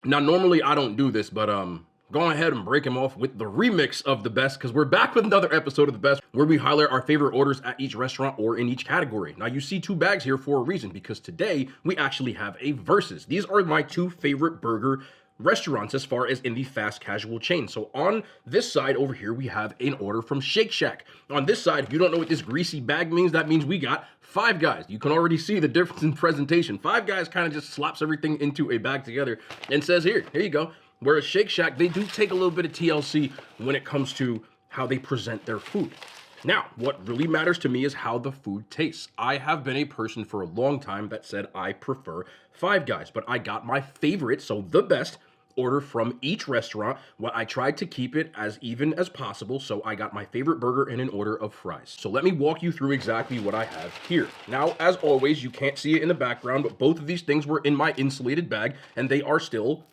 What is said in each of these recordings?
Now, normally I don't do this, but go ahead and break them off with the remix of the best, because we're back with another episode of the best where we highlight our favorite orders at each restaurant or in each category. Now, you see two bags here for a reason, because today we actually have a versus. These are my two favorite burger restaurants as far as in the fast casual chain. So on this side over here, we have an order from Shake Shack. On this side, if you don't know what this greasy bag means, that means we got Five Guys. You can already see the difference in presentation. Five Guys kind of just slaps everything into a bag together and says, here you go. Whereas Shake Shack, they do take a little bit of TLC when it comes to how they present their food. Now, what really matters to me is how the food tastes. I have been a person for a long time that said I prefer Five Guys, but I got my favorite, so the best, order from each restaurant. Well, I tried to keep it as even as possible, so I got my favorite burger and an order of fries. So let me walk you through exactly what I have here. Now, as always, you can't see it in the background, but both of these things were in my insulated bag, and they are still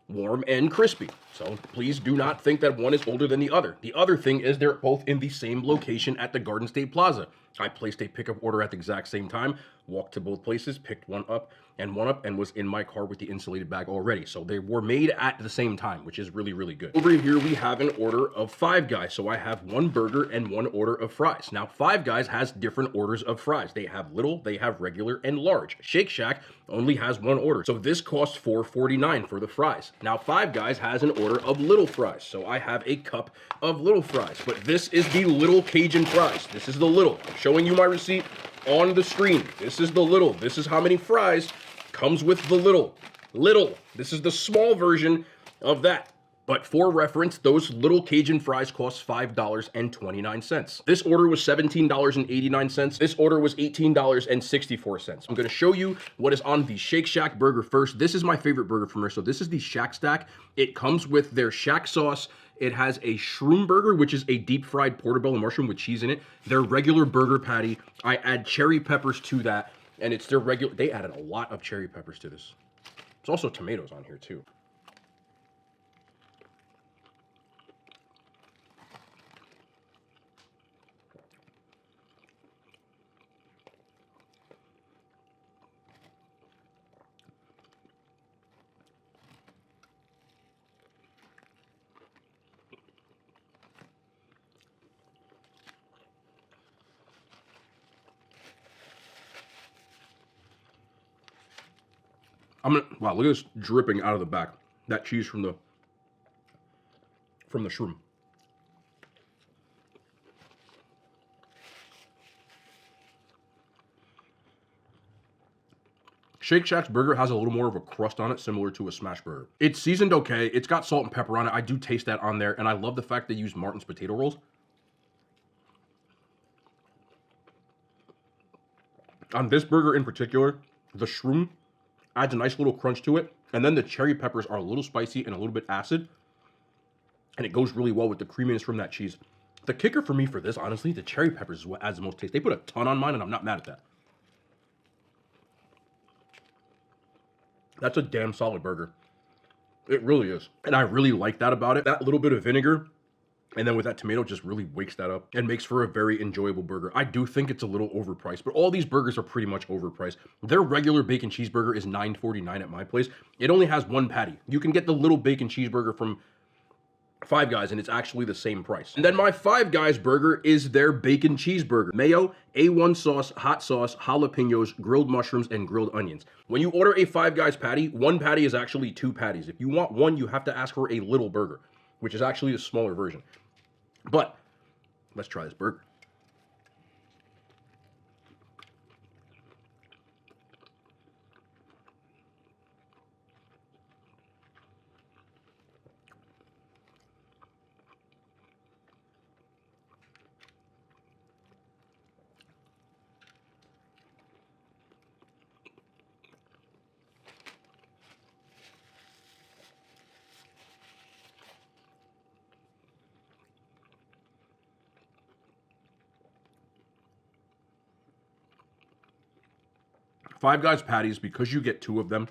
warm and crispy. So please do not think that one is older than the other. The other thing is they're both in the same location at the Garden State Plaza. I placed a pickup order at the exact same time, walked to both places, picked one up, and was in my car with the insulated bag already. So they were made at the same time, which is really, really good. Over here, we have an order of Five Guys. So I have one burger and one order of fries. Now, Five Guys has different orders of fries. They have little, they have regular, and large. Shake Shack only has one order. So this costs $4.49 for the fries. Now, Five Guys has an order of little fries. So I have a cup of little fries. But this is the little Cajun fries. This is the little. I'm showing you my receipt on the screen. This is the little. This is how many fries comes with the little. Little. This is the small version of that. But for reference, those little Cajun fries cost $5.29. This order was $17.89. This order was $18.64. I'm going to show you what is on the Shake Shack burger first. This is my favorite burger from here. So this is the Shack Stack. It comes with their Shack sauce. It has a shroom burger, which is a deep fried portobello mushroom with cheese in it. Their regular burger patty. I add cherry peppers to that, and it's their regular. They added a lot of cherry peppers to this. There's also tomatoes on here too. Wow, look at this dripping out of the back. That cheese from the shroom. Shake Shack's burger has a little more of a crust on it, similar to a smash burger. It's seasoned okay. It's got salt and pepper on it. I do taste that on there, and I love the fact they use Martin's potato rolls. On this burger in particular, the shroom adds a nice little crunch to it, and then the cherry peppers are a little spicy and a little bit acid, and it goes really well with the creaminess from that cheese. The kicker for me for this, honestly, the cherry peppers is what adds the most taste. They put a ton on mine, and I'm not mad at that. That's a damn solid burger. It really is. And I really like that about it. That little bit of vinegar, and then with that tomato, just really wakes that up and makes for a very enjoyable burger. I do think it's a little overpriced, but all these burgers are pretty much overpriced. Their regular bacon cheeseburger is $9.49 at my place. It only has one patty. You can get the little bacon cheeseburger from Five Guys, and it's actually the same price. And then my Five Guys burger is their bacon cheeseburger. Mayo, A1 sauce, hot sauce, jalapenos, grilled mushrooms, and grilled onions. When you order a Five Guys patty, one patty is actually two patties. If you want one, you have to ask for a little burger, which is actually a smaller version. But let's try this burger. Five Guys patties, because you get two of them,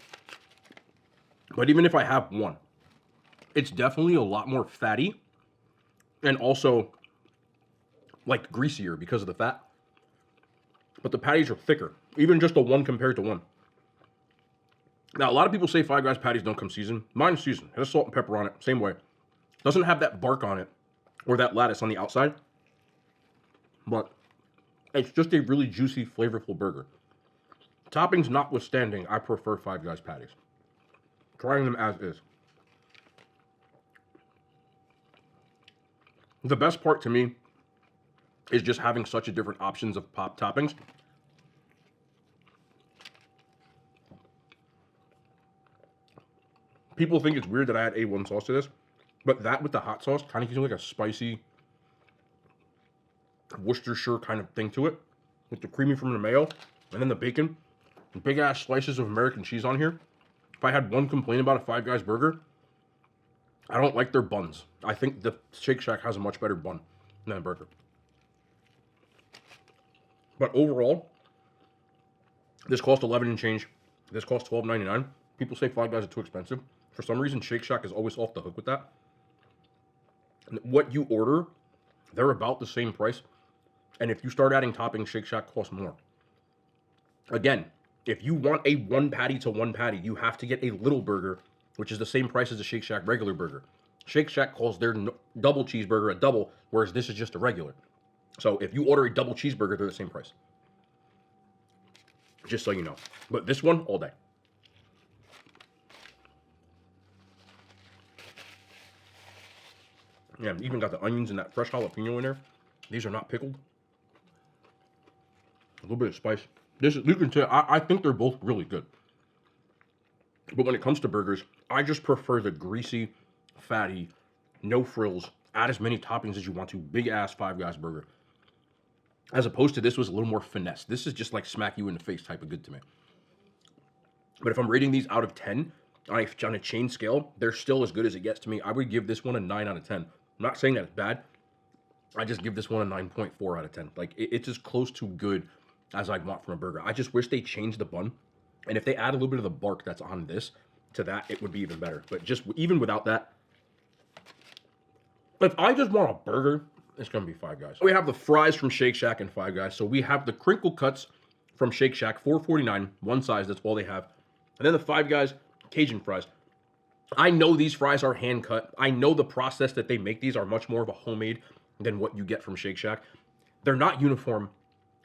but even if I have one, it's definitely a lot more fatty and also like greasier because of the fat. But the patties are thicker, even just the one compared to one. Now, a lot of people say Five Guys patties don't come seasoned. Mine is seasoned. It has salt and pepper on it, same way. Doesn't have that bark on it or that lattice on the outside, but it's just a really juicy, flavorful burger. Toppings notwithstanding, I prefer Five Guys patties. Trying them as is. The best part to me is just having such a different options of pop toppings. People think it's weird that I add A1 sauce to this, but that with the hot sauce kind of gives you like a spicy Worcestershire kind of thing to it, with the creamy from the mayo, and then the bacon, and big ass slices of American cheese on here. If I had one complaint about a Five Guys burger, I don't like their buns. I think the Shake Shack has a much better bun than a burger. But overall, this cost 11 and change. This cost $12.99. People say Five Guys are too expensive. For some reason, Shake Shack is always off the hook with that. And what you order, they're about the same price. And if you start adding toppings, Shake Shack costs more. Again, if you want a one patty to one patty, you have to get a little burger, which is the same price as a Shake Shack regular burger. Shake Shack calls their double cheeseburger a double, whereas this is just a regular. So if you order a double cheeseburger, they're the same price. Just so you know. But this one, all day. Yeah, even got the onions and that fresh jalapeno in there. These are not pickled. A little bit of spice. This is, you can tell, I think they're both really good. But when it comes to burgers, I just prefer the greasy, fatty, no frills, add as many toppings as you want to, big ass Five Guys burger. As opposed to this was a little more finesse. This is just like smack you in the face type of good to me. But if I'm rating these out of 10 on a chain scale, they're still as good as it gets to me. I would give this one a 9 out of 10. I'm not saying that it's bad. I just give this one a 9.4 out of 10. Like, it's as close to good as I'd want from a burger. I just wish they changed the bun. And if they add a little bit of the bark that's on this to that, it would be even better. But just even without that, if I just want a burger, it's going to be Five Guys. We have the fries from Shake Shack and Five Guys. So we have the crinkle cuts from Shake Shack, $4.49, one size, that's all they have. And then the Five Guys Cajun fries. I know these fries are hand cut. I know the process that they make these are much more of a homemade than what you get from Shake Shack. They're not uniform,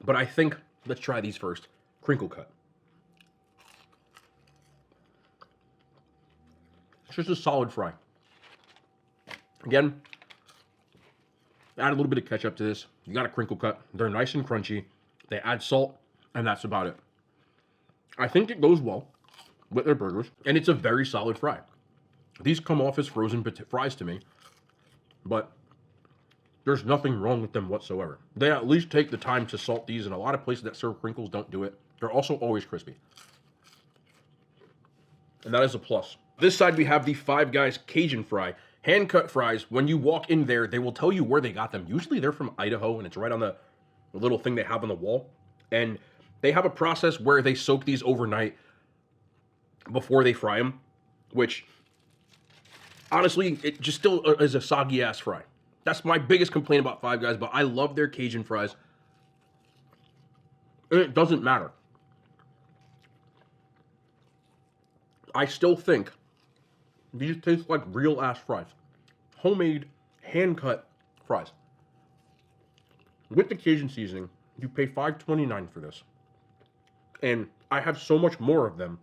but I think, let's try these first. Crinkle cut. It's just a solid fry. Again, add a little bit of ketchup to this. You got a crinkle cut. They're nice and crunchy. They add salt, and that's about it. I think it goes well with their burgers, and it's a very solid fry. These come off as frozen fries to me, but there's nothing wrong with them whatsoever. They at least take the time to salt these, and a lot of places that serve crinkles don't do it. They're also always crispy. And that is a plus. This side we have the Five Guys Cajun fry. Hand-cut fries, when you walk in there, they will tell you where they got them. Usually they're from Idaho, and it's right on the little thing they have on the wall. And they have a process where they soak these overnight before they fry them, which, honestly, it just still is a soggy-ass fry. That's my biggest complaint about Five Guys, but I love their Cajun fries. And it doesn't matter. I still think these taste like real-ass fries. Homemade, hand-cut fries. With the Cajun seasoning, you pay $5.29 for this. And I have so much more of them.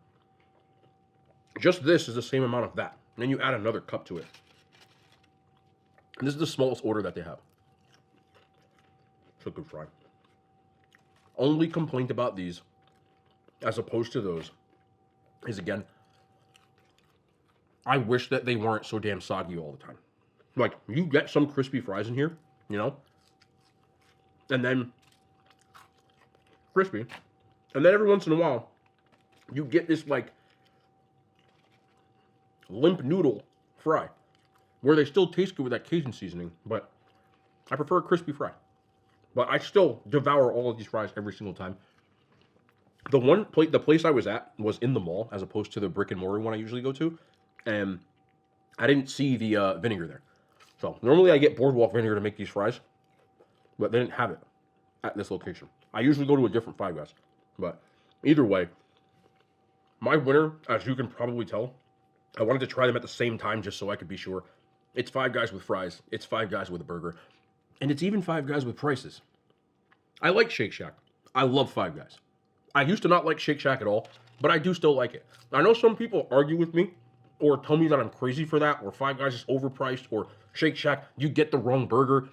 Just this is the same amount of that. And then you add another cup to it. And this is the smallest order that they have. It's a good fry. Only complaint about these, as opposed to those, is again, I wish that they weren't so damn soggy all the time. Like, you get some crispy fries in here, you know? And then crispy. And then every once in a while, you get this, like, limp noodle fry, where they still taste good with that Cajun seasoning, but I prefer a crispy fry. But I still devour all of these fries every single time. The place I was at was in the mall, as opposed to the brick and mortar one I usually go to, and I didn't see the vinegar there. So normally I get boardwalk vinegar to make these fries, but they didn't have it at this location. I usually go to a different Five Guys, but either way, My winner, as you can probably tell, I wanted to try them at the same time just so I could be sure. It's Five Guys with fries. It's Five Guys with a burger. And it's even Five Guys with prices. I like Shake Shack. I love Five Guys. I used to not like Shake Shack at all, but I do still like it. I know some people argue with me or tell me that I'm crazy for that, or Five Guys is overpriced, or Shake Shack, you get the wrong burger.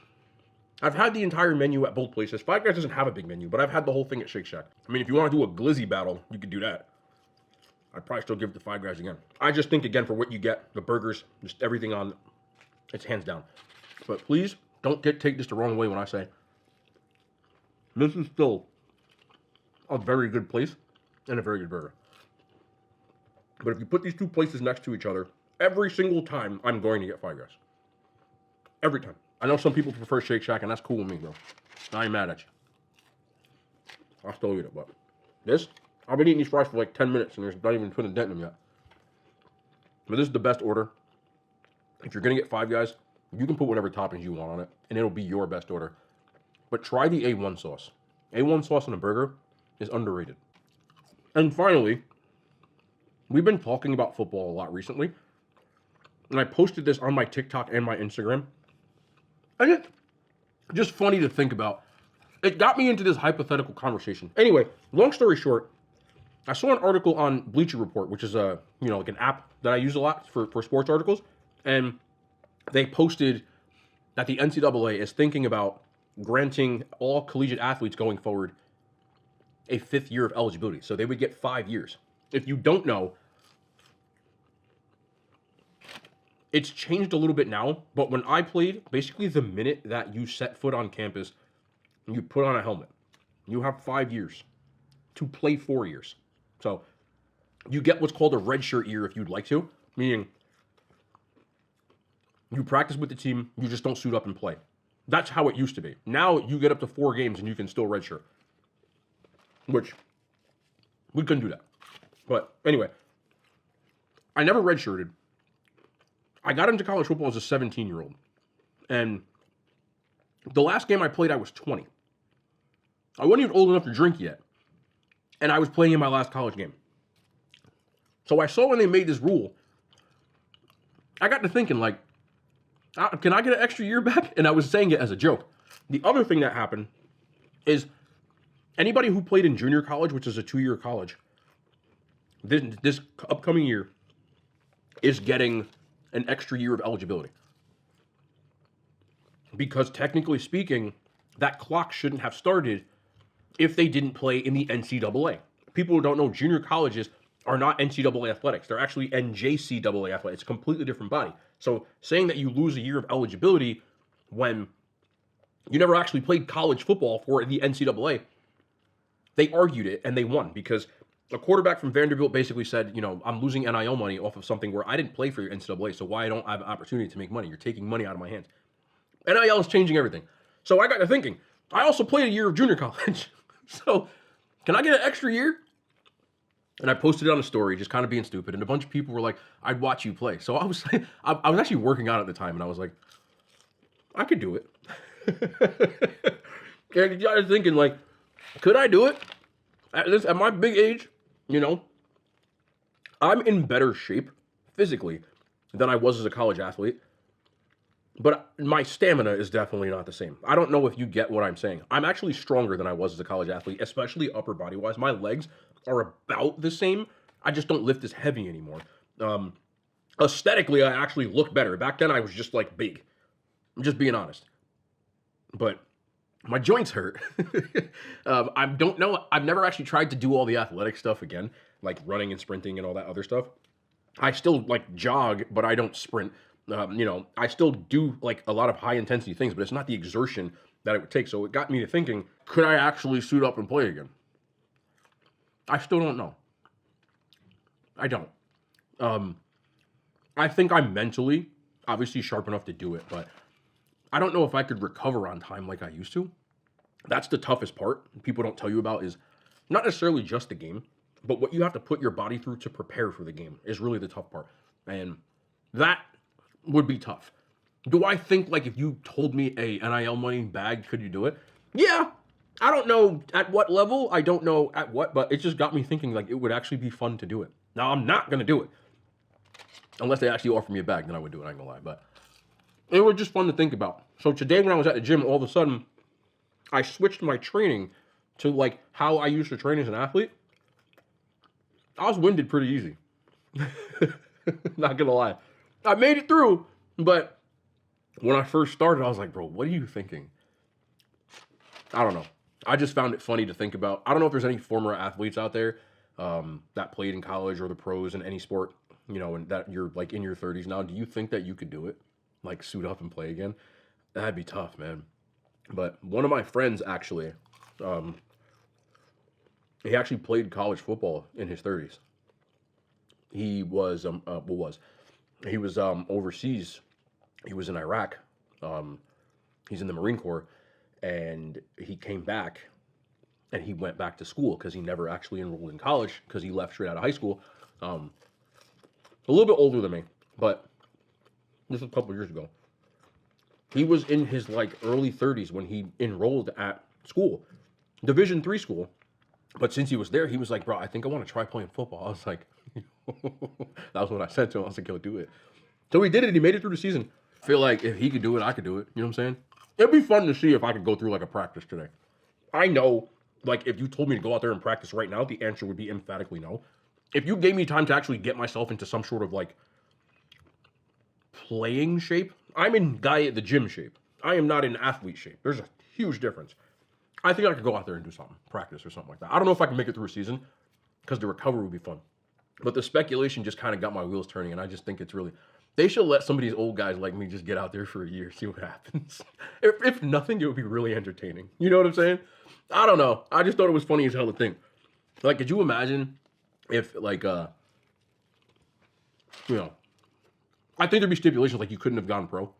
I've had the entire menu at both places. Five Guys doesn't have a big menu, but I've had the whole thing at Shake Shack. I mean, if you want to do a glizzy battle, you could do that. I'd probably still give it to Five Guys again. I just think, again, for what you get, the burgers, just everything on, it's hands down. But please, don't take this the wrong way when I say, this is still a very good place and a very good burger. But if you put these two places next to each other, every single time, I'm going to get Five Guys. Every time. I know some people prefer Shake Shack, and that's cool with me, bro. I ain't mad at you. I'll still eat it, but this, I've been eating these fries for like 10 minutes, and there's not even put a dent in them yet. But this is the best order. If you're going to get Five Guys, you can put whatever toppings you want on it, and it'll be your best order. But try the A1 sauce. A1 sauce on a burger is underrated. And finally, we've been talking about football a lot recently, and I posted this on my TikTok and my Instagram. And it's just funny to think about. It got me into this hypothetical conversation. Anyway, long story short, I saw an article on Bleacher Report, which is like an app that I use a lot for sports articles, and they posted that the NCAA is thinking about granting all collegiate athletes going forward a 5th year of eligibility. So they would get 5 years. If you don't know, it's changed a little bit now, but when I played, basically the minute that you set foot on campus, you put on a helmet, you have 5 years to play 4 years. So you get what's called a redshirt year if you'd like to, meaning you practice with the team, you just don't suit up and play. That's how it used to be. Now you get up to 4 games and you can still redshirt, which we couldn't do that. But anyway, I never redshirted. I got into college football as a 17-year-old. And the last game I played, I was 20. I wasn't even old enough to drink yet. And I was playing in my last college game. So I saw when they made this rule, I got to thinking, like, can I get an extra year back? And I was saying it as a joke. The other thing that happened is anybody who played in junior college, which is a 2-year college, this upcoming year is getting an extra year of eligibility. Because technically speaking, that clock shouldn't have started if they didn't play in the NCAA. People who don't know, junior colleges are not NCAA athletics. They're actually NJCAA athletics. It's a completely different body. So saying that you lose a year of eligibility when you never actually played college football for the NCAA, they argued it and they won because a quarterback from Vanderbilt basically said, I'm losing NIL money off of something where I didn't play for your NCAA, so why don't I have an opportunity to make money? You're taking money out of my hands. NIL is changing everything. So I got to thinking, I also played a year of junior college. So can I get an extra year? And I posted it on a story, just kind of being stupid. And a bunch of people were like, I'd watch you play. So I was like, I was actually working out at the time. And I was like, I could do it. And I was thinking, like, could I do it? At my big age, I'm in better shape physically than I was as a college athlete. But my stamina is definitely not the same. I don't know if you get what I'm saying. I'm actually stronger than I was as a college athlete, especially upper body wise. My legs are about the same. I just don't lift as heavy anymore. Aesthetically, I actually look better. Back then, I was just like big. I'm just being honest. But my joints hurt. I don't know. I've never actually tried to do all the athletic stuff again, like running and sprinting and all that other stuff. I still like jog, but I don't sprint. I still do like a lot of high intensity things, but it's not the exertion that it would take. So it got me to thinking, could I actually suit up and play again? I still don't know. I don't. I think I'm mentally, obviously sharp enough to do it, but I don't know if I could recover on time like I used to. That's the toughest part people don't tell you about is not necessarily just the game, but what you have to put your body through to prepare for the game is really the tough part. And that would be tough. Do I think like if you told me a NIL money bag, could you do it? Yeah. I don't know at what level. I don't know at what, but it just got me thinking like it would actually be fun to do it. Now, I'm not going to do it. Unless they actually offer me a bag, then I would do it, I ain't gonna lie. But it was just fun to think about. So today when I was at the gym, all of a sudden, I switched my training to like how I used to train as an athlete. I was winded pretty easy. Not gonna lie. I made it through, but when I first started, I was like, bro, what are you thinking? I don't know. I just found it funny to think about. I don't know if there's any former athletes out there that played in college or the pros in any sport, you know, and that you're like in your 30s now. Do you think that you could do it? Like suit up and play again? That'd be tough, man. But one of my friends actually, he actually played college football in his 30s. He was, he was overseas. He was in Iraq. He's in the Marine Corps, and he came back, and he went back to school because he never actually enrolled in college because he left straight out of high school. A little bit older than me, but this was a couple years ago. He was in his like early 30s when he enrolled at school, Division III school. But since he was there, he was like, bro, I think I want to try playing football. I was like, that was what I said to him. I was like, yo, do it. So he did it. He made it through the season. I feel like if he could do it, I could do it. You know what I'm saying? It'd be fun to see if I could go through like a practice today. I know, like, if you told me to go out there and practice right now, the answer would be emphatically no. If you gave me time to actually get myself into some sort of like playing shape, I'm in guy at the gym shape. I am not in athlete shape. There's a huge difference. I think I could go out there and do something, practice or something like that. I don't know if I can make it through a season because the recovery would be fun. But the speculation just kind of got my wheels turning, and I just think it's really, they should let some of these old guys like me just get out there for a year, see what happens. If nothing, it would be really entertaining. You know what I'm saying? I don't know. I just thought it was funny as hell to think. Like, could you imagine if, like, you know, I think there'd be stipulations like you couldn't have gone pro.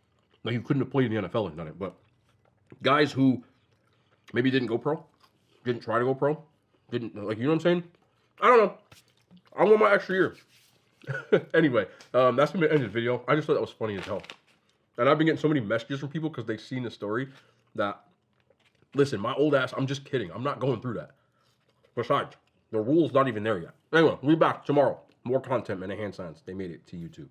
Like, you couldn't have played in the NFL and done it. But guys who maybe didn't go pro, didn't try to go pro, didn't, like, you know what I'm saying? I don't know. I want my extra year. Anyway, that's going to end the video. I just thought that was funny as hell. And I've been getting so many messages from people because they've seen the story that, listen, my old ass, I'm just kidding. I'm not going through that. Besides, the rule's not even there yet. Anyway, we'll be back tomorrow. More content, man, and hand signs. They made it to YouTube.